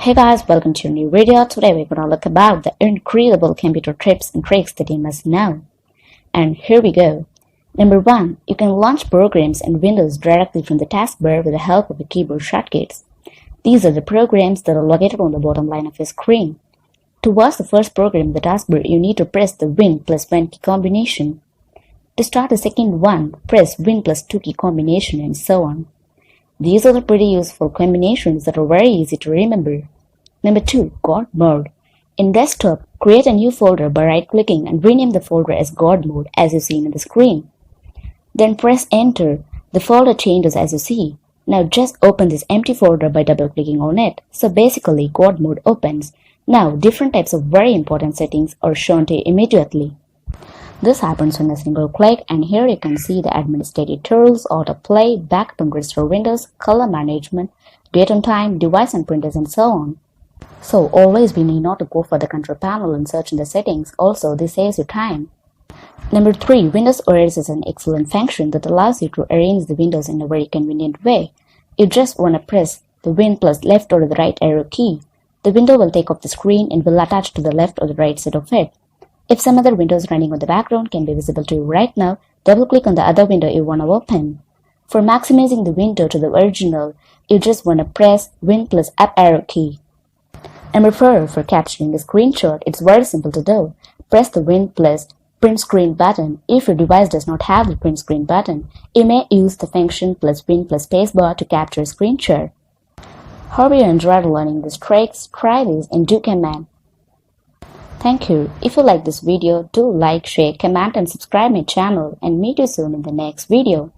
Hey guys, welcome to a new video. Today we're gonna look about the incredible computer tips and tricks that you must know. And here we go. Number 1. You can launch programs and Windows directly from the taskbar with the help of the keyboard shortcuts. These are the programs that are located on the bottom line of your screen. To watch the first program in the taskbar, you need to press the Win plus 1 key combination. To start the second one, press Win plus 2 key combination and so on. These are the pretty useful combinations that are very easy to remember. Number 2. God Mode. In Desktop, create a new folder by right-clicking and rename the folder as God Mode as you see in the screen. Then press Enter. The folder changes as you see. Now just open this empty folder by double-clicking on it. So basically, God Mode opens. Now different types of very important settings are shown to you immediately. This happens in a single click, and here you can see the administrative tools, autoplay, backup and restore Windows, color management, date and time, device and printers, and so on. So always we need not to go for the control panel and search in the settings. Also, this saves you time. Number 3. Windows Erase is an excellent function that allows you to arrange the windows in a very convenient way. You just want to press the Win plus left or the right arrow key. The window will take off the screen and will attach to the left or the right side of it. If some other windows running on the background can be visible to you right now, double-click on the other window you want to open. For maximizing the window to the original, you just want to press Win plus up arrow key. Number 4. For capturing a screenshot, it's very simple to do. Press the Win plus print screen button. If your device does not have the print screen button, you may use the function plus Win plus spacebar to capture a screenshot. Hope you enjoyed learning these tricks. Try these and do comment. Thank you. If you like this video, do like, share, comment and subscribe my channel, and meet you soon in the next video.